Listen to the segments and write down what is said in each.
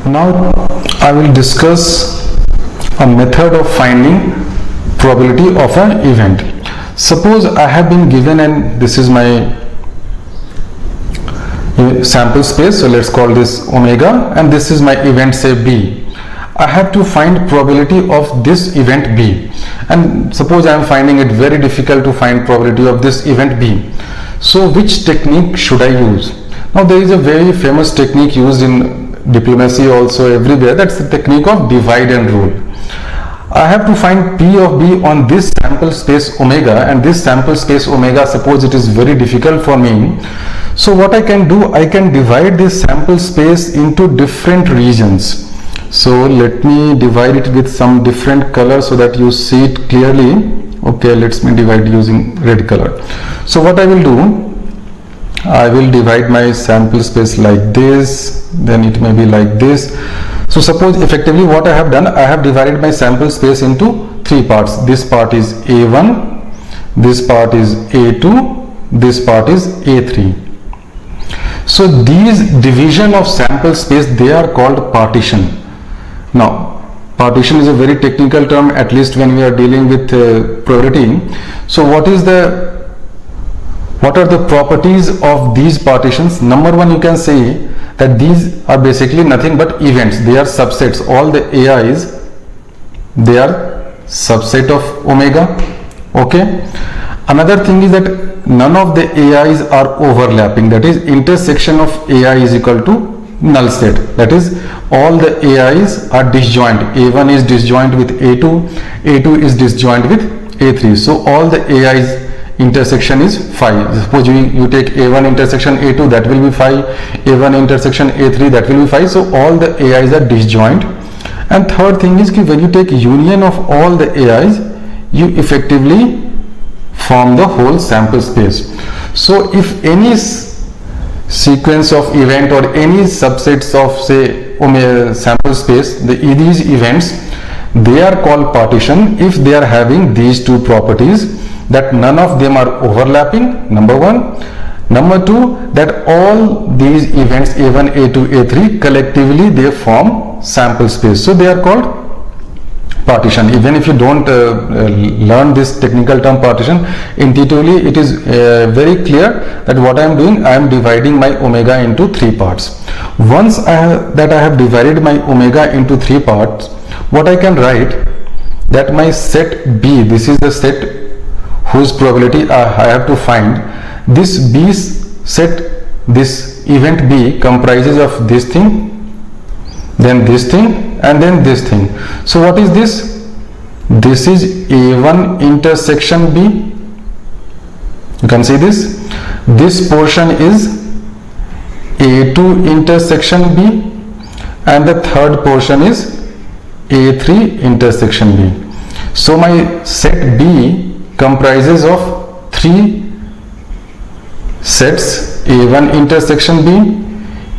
Now I will discuss a method of finding probability of an event. Suppose I have been given, and this is my sample space, so let's call this omega, and this is my event, say B. I have to find probability of this event B, and suppose I am finding it very difficult to find probability of this event B. So which technique should I use? Now there is a very famous technique used in diplomacy also everywhere, that's the technique of divide and rule. I have to find P of B on this sample space omega, and this sample space omega, suppose it is very difficult for me. So what I can do, I can divide this sample space into different regions. So let me divide it with some different color so that you see it clearly. Okay, let's me divide using red color. So what I will do, I will divide my sample space like this, then it may be like this. So suppose effectively what I have done, I have divided my sample space into three parts. This part is A1, this part is A2, this part is A3. So these division of sample space, they are called partition. Now partition is a very technical term, at least when we are dealing with probability. So what are the properties of these partitions? Number one, you can say that these are basically nothing but events. They are subsets. All the AIs, they are subset of omega. Okay. Another thing is that none of the AIs are overlapping. That is, intersection of AI is equal to null set. That is, all the AIs are disjoint. A1 is disjoint with A2, A2 is disjoint with A3. So all the AIs intersection is phi. Suppose you take A1 intersection A2, that will be phi, A1 intersection A3, that will be phi. So all the AIs are disjoint. And third thing is when you take union of all the AIs, you effectively form the whole sample space. So if any sequence of event or any subsets of say omega sample space, these events, they are called partition if they are having these two properties, that none of them are overlapping, number one. Number two, that all these events A1, A2, A3 collectively they form sample space. So they are called partition. Even if you don't learn this technical term partition, intuitively it is very clear that what I am doing, I am dividing my omega into three parts. Once I have divided my omega into three parts, what I can write, that my set B, this is the set whose probability I have to find. This B set, this event B comprises of this thing, then this thing, and then this thing. So what is this? This is A1 intersection B. You can see this. This portion is A2 intersection B, and the third portion is A3 intersection B. So my set B comprises of three sets: A1 intersection B,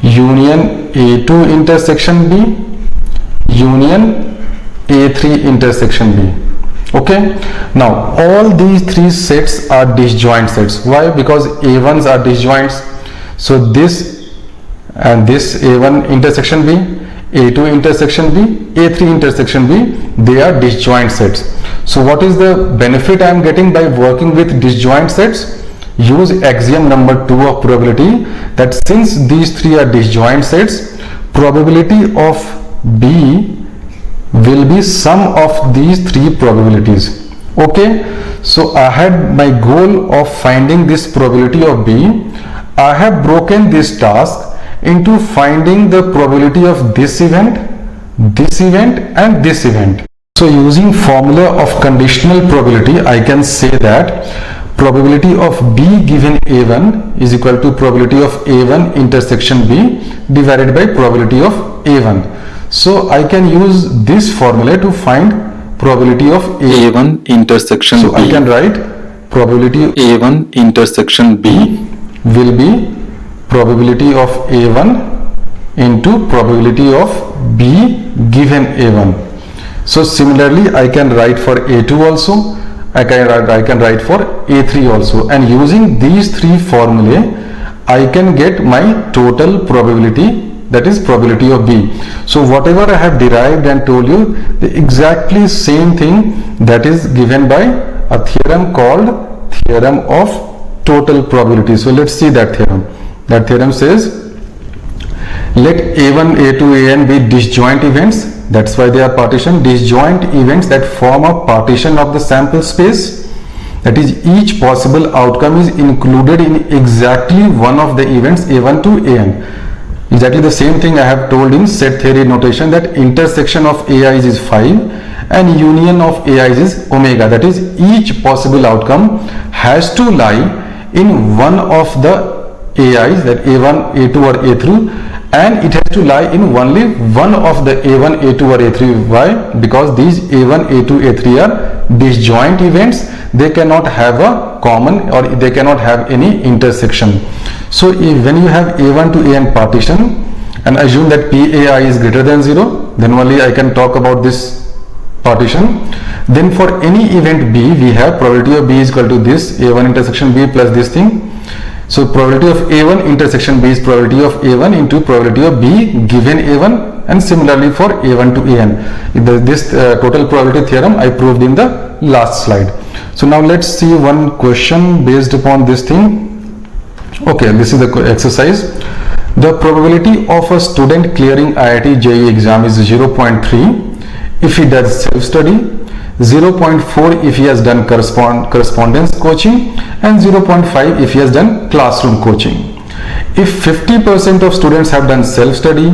union A2 intersection B, union A3 intersection B. Okay. Now all these three sets are disjoint sets. Why? Because A1s are disjoints. So this and this A1 intersection B, A2 intersection B, A3 intersection B, they are disjoint sets. So what is the benefit I am getting by working with disjoint sets? Use axiom number 2 of probability, that since these three are disjoint sets, probability of B will be sum of these three probabilities. Okay. So I had my goal of finding this probability of B. I have broken this task into finding the probability of this event, and this event. So using formula of conditional probability, I can say that probability of B given A1 is equal to probability of A1 intersection B divided by probability of A1. So I can use this formula to find probability of A1 intersection B. So I can write probability of A1 intersection B will be probability of A1 into probability of B given A1. So similarly I can write for A2 also, I can write for A3 also, and using these three formulae I can get my total probability that is probability of B. So whatever I have derived and told you, the exactly same thing that is given by a theorem called theorem of total probability. So let's see that theorem. That theorem says, let A1, A2, An be disjoint events. That's why they are partitioned. Disjoint events that form a partition of the sample space. That is, each possible outcome is included in exactly one of the events A1 to An. Exactly the same thing I have told in set theory notation, that intersection of AIs is 5 and union of AIs is omega. That is, each possible outcome has to lie in one of the AIs, that A1, A2 or A3, and it has to lie in only one of the A1, A2 or A3. Why? Because these A1, A2, A3 are disjoint events. They cannot have a common, or they cannot have any intersection. So when you have A1 to An partition and assume that PAI is greater than 0, then only I can talk about this partition. Then for any event B, we have probability of B is equal to this A1 intersection B plus this thing. So probability of A1 intersection B is probability of A1 into probability of B given A1, and similarly for A1 to An. This total probability theorem I proved in the last slide. So now let's see one question based upon this thing. Okay, this is the exercise. The probability of a student clearing IIT JEE exam is 0.3 if he does self-study, 0.4 if he has done correspondence coaching, and 0.5 if he has done classroom coaching. If 50% of students have done self-study,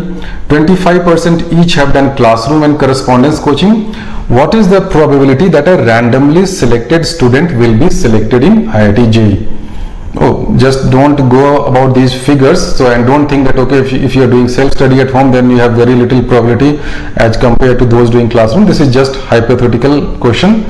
25% each have done classroom and correspondence coaching, what is the probability that a randomly selected student will be selected in IIT JEE? Oh, just don't go about these figures. So I don't think that, okay, if you are doing self-study at home, then you have very little probability as compared to those doing classroom. This is just hypothetical question.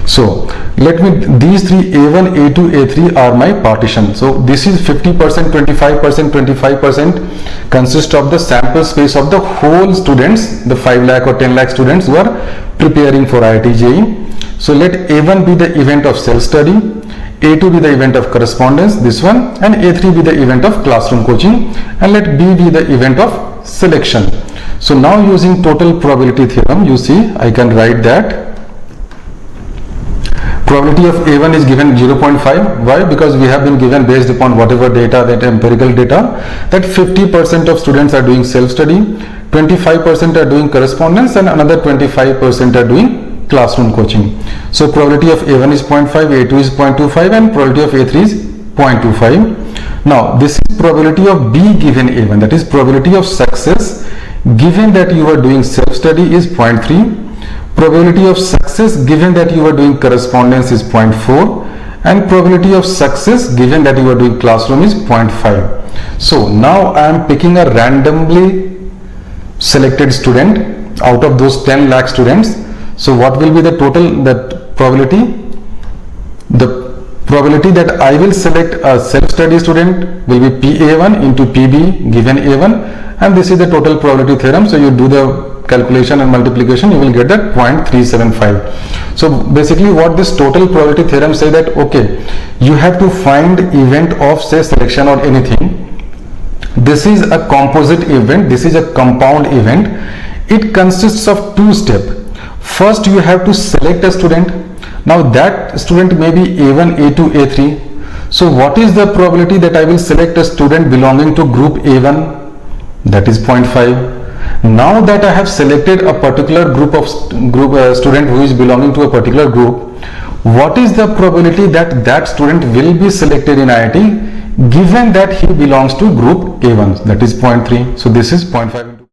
So let me, these three A1, A2, A3 are my partition. So this is 50%, 25%, 25% consist of the sample space of the whole students, the 5 lakh or 10 lakh students who are preparing for IIT JEE. So let A1 be the event of self-study, A2 be the event of correspondence, this one, and A3 be the event of classroom coaching, and let B be the event of selection. So now using total probability theorem, you see I can write that probability of A1 is given 0.5. Why? Because we have been given, based upon whatever data, that empirical data, that 50% of students are doing self-study, 25% are doing correspondence, and another 25% are doing classroom coaching. So probability of A1 is 0.5, A2 is 0.25, and probability of A3 is 0.25. Now this is probability of B given A1, that is probability of success given that you are doing self-study is 0.3, probability of success given that you are doing correspondence is 0.4, and probability of success given that you are doing classroom is 0.5. So now I am picking a randomly selected student out of those 10 lakh students. So what will be the total, that probability? The probability that I will select a self-study student will be PA1 into PB given A1, and this is the total probability theorem. So you do the calculation and multiplication, you will get that 0.375. So basically what this total probability theorem say, that okay, you have to find event of, say, selection or anything. This is a composite event, this is a compound event. It consists of two steps. First you have to select a student. Now that student may be A1, A2, A3. So what is the probability that I will select a student belonging to group A1? That is 0.5. Now that I have selected a particular group of student who is belonging to a particular group, what is the probability that that student will be selected in IIT given that he belongs to group A1? That is 0.3. So this is 0.5.